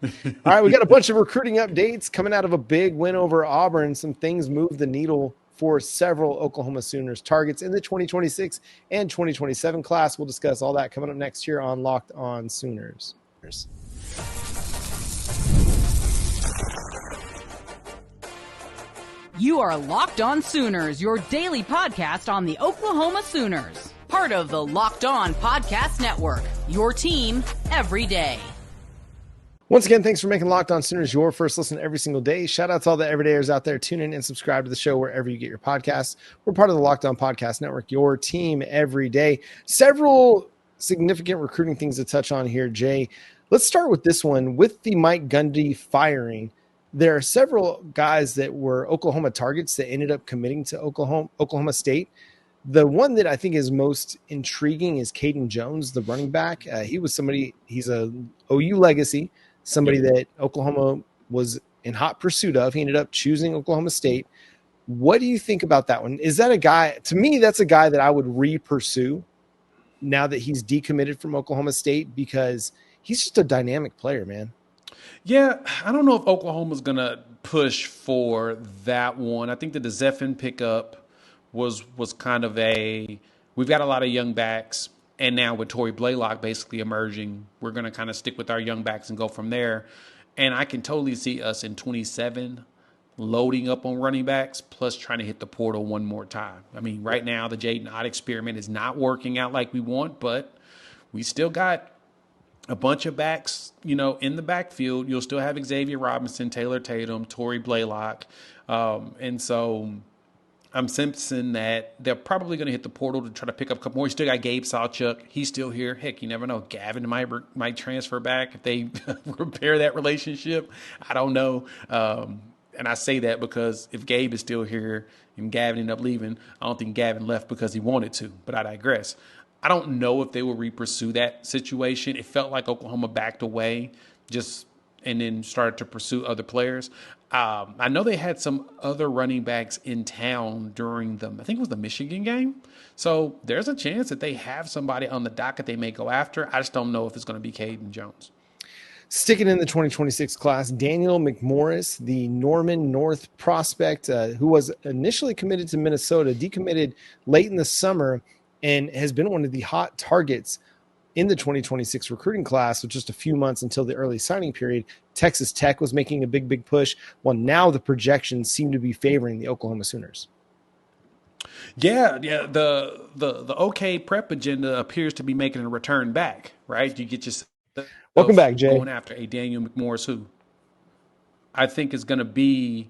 All right, we got a bunch of recruiting updates coming out of a big win over Auburn. Some things moved the needle for several Oklahoma Sooners targets in the 2026 and 2027 class. We'll discuss all that coming up next year on Locked On Sooners. You are Locked On Sooners, your daily podcast on the Oklahoma Sooners. Part of the Locked On Podcast Network, your team every day. Once again, thanks for making Locked On Sooners your first listen every single day. Shout out to all the everydayers out there. Tune in and subscribe to the show wherever you get your podcasts. We're part of the Locked On Podcast Network, your team every day. Several significant recruiting things to touch on here, Jay. Let's start with this one. With the Mike Gundy firing, there are several guys that were Oklahoma targets that ended up committing to Oklahoma State. The one that I think is most intriguing is Kaydin Jones, the running back. He's a OU legacy, somebody that Oklahoma was in hot pursuit of. He ended up choosing Oklahoma State. What do you think about that one? Is that a guy, to me, that's a guy that I would re-pursue now that he's decommitted from Oklahoma State, because he's just a dynamic player, man. Yeah, I don't know if Oklahoma's going to push for that one. I think that the Zephin pickup was kind of we've got a lot of young backs, and now with Tory Blaylock basically emerging, we're going to kind of stick with our young backs and go from there. And I can totally see us in 27 loading up on running backs, plus trying to hit the portal one more time. I mean, right now the Jaden Ott experiment is not working out like we want, but we still got a bunch of backs, in the backfield. You'll still have Xavier Robinson, Taylor Tatum, Tory Blaylock. And so I'm sensing that they're probably going to hit the portal to try to pick up a couple more. You still got Gabe Sawchuk. He's still here. Heck, you never know. Gavin might transfer back if they repair that relationship. I don't know. And I say that because if Gabe is still here and Gavin ended up leaving, I don't think Gavin left because he wanted to, but I digress. I don't know if they will re-pursue that situation. It felt like Oklahoma backed away and then started to pursue other players. I know they had some other running backs in town during I think it was the Michigan game. So there's a chance that they have somebody on the docket they may go after. I just don't know if it's going to be Kaydin Jones. Sticking in the 2026 class, Daniel McMorris, the Norman North prospect, who was initially committed to Minnesota, decommitted late in the summer, and has been one of the hot targets in the 2026 recruiting class with just a few months until the early signing period. Texas Tech was making a big push. Well, now the projections seem to be favoring the Oklahoma Sooners. Yeah. The OK prep agenda appears to be making a return back, right? You get yourself welcome back, Jay. Going after a Daniel McMorris, who I think is going to be.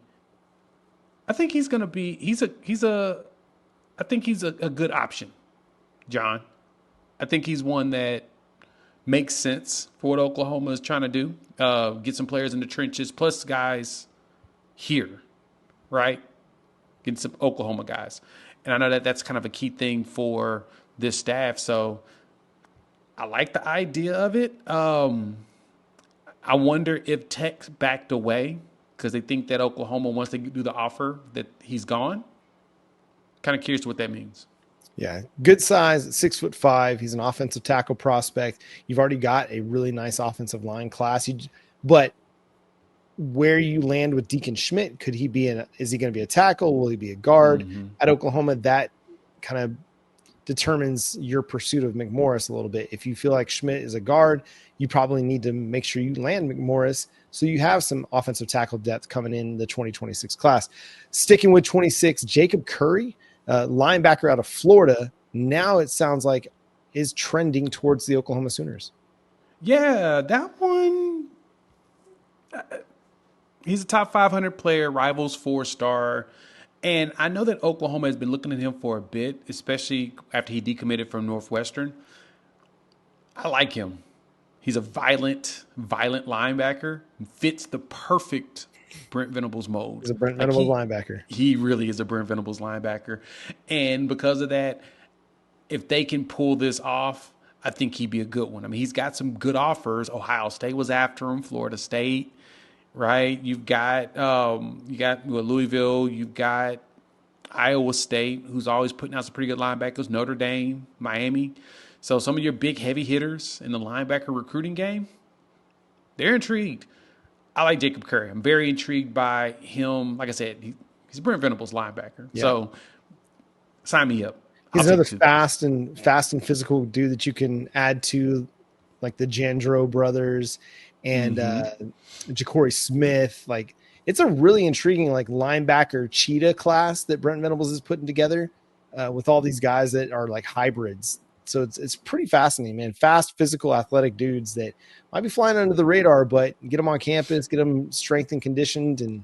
I think he's going to be. I think he's a good option, John. I think he's one that makes sense for what Oklahoma is trying to do. Get some players in the trenches, plus guys here, right? Get some Oklahoma guys. And I know that that's kind of a key thing for this staff. So I like the idea of it. I wonder if Tech backed away because they think that Oklahoma, once they do the offer, that he's gone. Kind of curious what that means. Yeah, good size, 6'5". He's an offensive tackle prospect. You've already got a really nice offensive line class. But where you land with Deacon Schmidt, is he going to be a tackle? Will he be a guard at Oklahoma? That kind of determines your pursuit of McMorris a little bit. If you feel like Schmidt is a guard, you probably need to make sure you land McMorris so you have some offensive tackle depth coming in the 2026 class. Sticking with 26, Jacob Curry, linebacker out of Florida, now it sounds like is trending towards the Oklahoma Sooners. Yeah, that one, he's a top 500 player, Rivals 4-star. And I know that Oklahoma has been looking at him for a bit, especially after he decommitted from Northwestern. I like him. He's a violent linebacker. Fits the perfect Brent Venables mold. He's a Brent Venables linebacker. He really is a Brent Venables linebacker. And because of that, if they can pull this off, I think he'd be a good one. I mean, he's got some good offers. Ohio State was after him, Florida State, right? You've got Louisville. You've got Iowa State, who's always putting out some pretty good linebackers, Notre Dame, Miami. So some of your big heavy hitters in the linebacker recruiting game, they're intrigued. I like Jacob Curry. I'm very intrigued by him. Like I said, he's Brent Venables' linebacker. Yeah. So sign me up. He's another fast and physical dude that you can add to, like the Jandro brothers and Ja'Cory Smith. Like, it's a really intriguing like linebacker cheetah class that Brent Venables is putting together with all these guys that are like hybrids. So it's pretty fascinating, man. Fast, physical, athletic dudes that might be flying under the radar, but get them on campus, get them strength and conditioned, and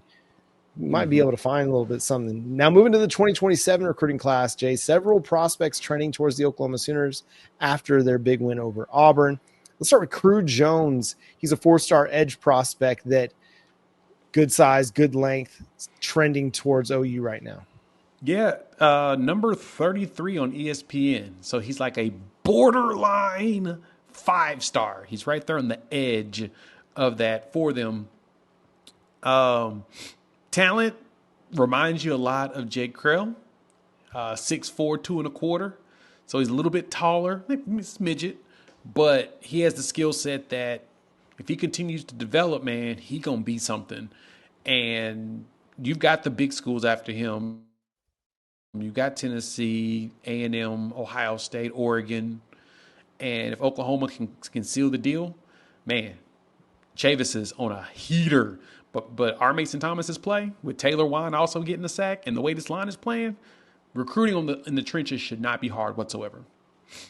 you might be able to find a little bit something. Now, moving to the 2027 recruiting class, Jay, several prospects trending towards the Oklahoma Sooners after their big win over Auburn. Let's start with Krew Jones. He's a 4-star edge prospect that good size, good length, trending towards OU right now. Yeah, number 33 on ESPN. So he's like a borderline 5-star. He's right there on the edge of that for them. Talent reminds you a lot of Jake Krew, 6'4", 2 1/4. So he's a little bit taller, maybe a smidget, but he has the skill set that if he continues to develop, man, he gonna be something. And you've got the big schools after him. You've got Tennessee, A&M, Ohio State, Oregon. And if Oklahoma can seal the deal, man, Chavis is on a heater. But our Mason Thomas's play, with Taylor Wine also getting the sack, and the way this line is playing, recruiting in the trenches should not be hard whatsoever.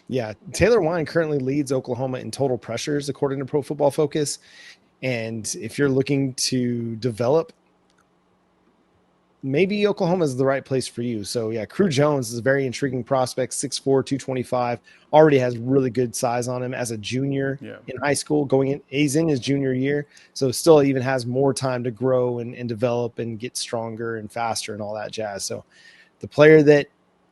Yeah, Taylor Wine currently leads Oklahoma in total pressures, according to Pro Football Focus. And if you're looking to develop, maybe Oklahoma is the right place for you. So, yeah, Krew Jones is a very intriguing prospect, 6'4", 225, already has really good size on him as a junior in high school. He's in his junior year, so still even has more time to grow and develop and get stronger and faster and all that jazz. So the player that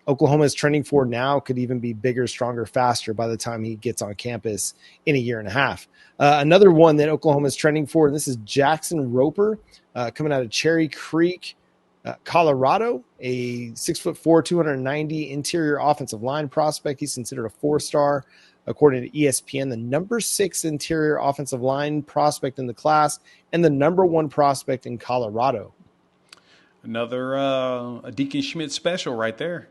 Oklahoma is trending for now could even be bigger, stronger, faster by the time he gets on campus in a year and a half. Another one that Oklahoma is trending for, and this is Jackson Roper, coming out of Cherry Creek, Colorado, a 6'4", 290 interior offensive line prospect. He's considered a 4-star, according to ESPN, the number 6 interior offensive line prospect in the class and the number 1 prospect in Colorado. Another a Deacon Schmidt special right there.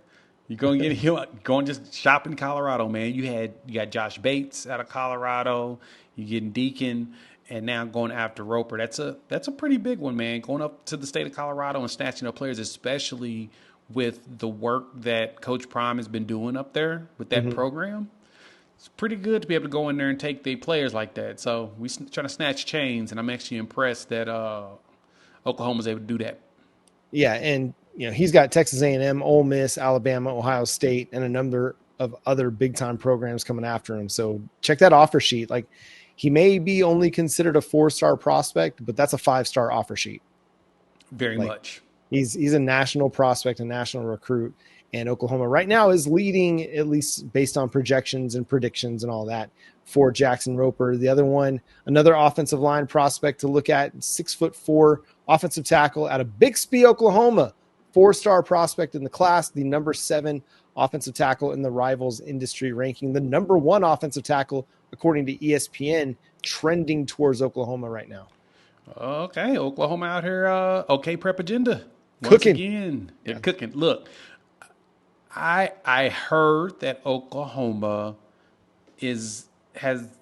You're going to get going just shop in Colorado, man. You got Josh Bates out of Colorado. You're getting Deacon. And now going after Roper, that's a pretty big one, man. Going up to the state of Colorado and snatching up players, especially with the work that Coach Prime has been doing up there with that program. It's pretty good to be able to go in there and take the players like that. So we trying to snatch chains, and I'm actually impressed that Oklahoma's able to do that. Yeah, and he's got Texas A&M, Ole Miss, Alabama, Ohio State, and a number of other big-time programs coming after him. So check that offer sheet. Like, he may be only considered a 4-star prospect, but that's a 5-star offer sheet. Very much. He's a national prospect, a national recruit, and Oklahoma right now is leading, at least based on projections and predictions and all that, for Jackson Roper. The other one, another offensive line prospect to look at, 6'4" offensive tackle out of Bixby, Oklahoma, 4-star prospect in the class, the number 7 offensive tackle in the Rivals industry ranking, the number 1 offensive tackle according to ESPN, trending towards Oklahoma right now. Okay, Oklahoma out here, okay prep agenda. Cooking. Again, they're cooking. Look, I heard that Oklahoma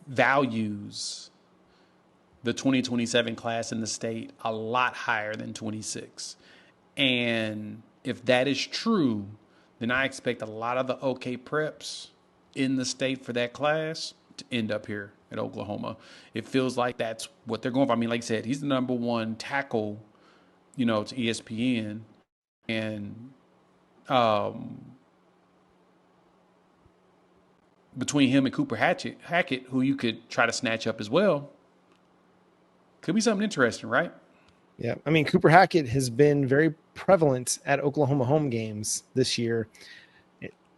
values the 2027 class in the state a lot higher than 26. And if that is true, then I expect a lot of the OK preps in the state for that class to end up here at Oklahoma. It feels like that's what they're going for. I mean, like I said, he's the number 1 tackle, to ESPN. And between him and Cooper Hackett, who you could try to snatch up as well, could be something interesting, right? Yeah. I mean, Cooper Hackett has been very prevalent at Oklahoma home games this year.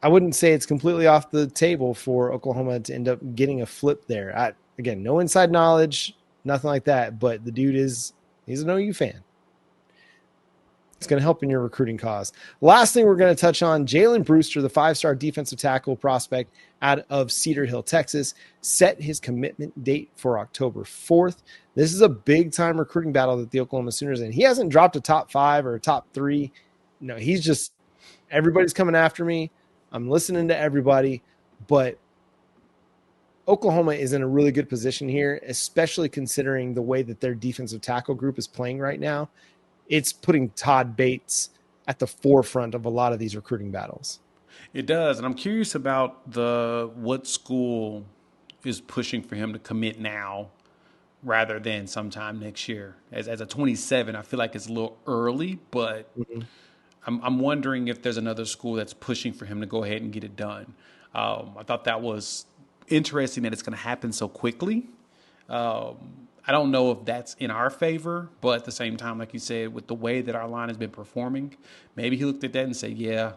I wouldn't say it's completely off the table for Oklahoma to end up getting a flip there. Again, no inside knowledge, nothing like that, but the dude he's an OU fan. It's going to help in your recruiting cause. Last thing we're going to touch on, Jalen Brewster, the 5-star defensive tackle prospect out of Cedar Hill, Texas, set his commitment date for October 4th. This is a big-time recruiting battle that the Oklahoma Sooners in. He hasn't dropped a top 5 or a top 3. No, he's just, everybody's coming after me. I'm listening to everybody, but Oklahoma is in a really good position here, especially considering the way that their defensive tackle group is playing right now. It's putting Todd Bates at the forefront of a lot of these recruiting battles. It does. And I'm curious about what school is pushing for him to commit now rather than sometime next year. As a 27, I feel like it's a little early, but I'm wondering if there's another school that's pushing for him to go ahead and get it done. I thought that was interesting that it's going to happen so quickly. I don't know if that's in our favor, but at the same time, like you said, with the way that our line has been performing, maybe he looked at that and said, yeah,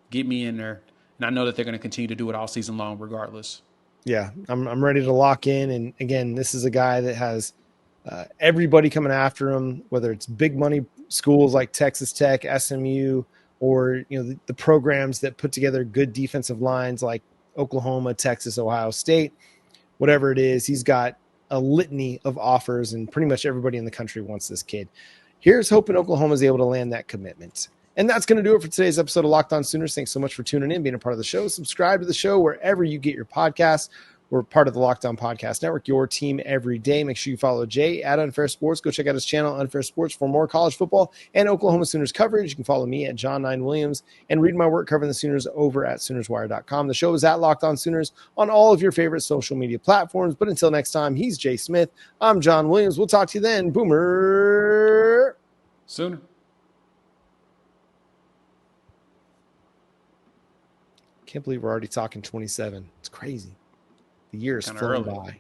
get me in there. And I know that they're going to continue to do it all season long regardless. Yeah, I'm ready to lock in. And again, this is a guy that has everybody coming after him, whether it's big money schools like Texas Tech, SMU, or the programs that put together good defensive lines like Oklahoma, Texas, Ohio State, whatever it is. He's got a litany of offers, and pretty much everybody in the country wants this kid. Here's hoping Oklahoma is able to land that commitment. And that's going to do it for today's episode of Locked On Sooners. Thanks so much for tuning in, being a part of the show. Subscribe to the show wherever you get your podcasts. We're part of the Locked On Podcast Network, your team every day. Make sure you follow Jay at Unfair Sports. Go check out his channel, Unfair Sports, for more college football and Oklahoma Sooners coverage. You can follow me at John9Williams and read my work covering the Sooners over at SoonersWire.com. The show is at Locked On Sooners on all of your favorite social media platforms. But until next time, he's Jay Smith. I'm John Williams. We'll talk to you then. Boomer Sooner. Can't believe we're already talking 27. It's crazy. The year is flown by.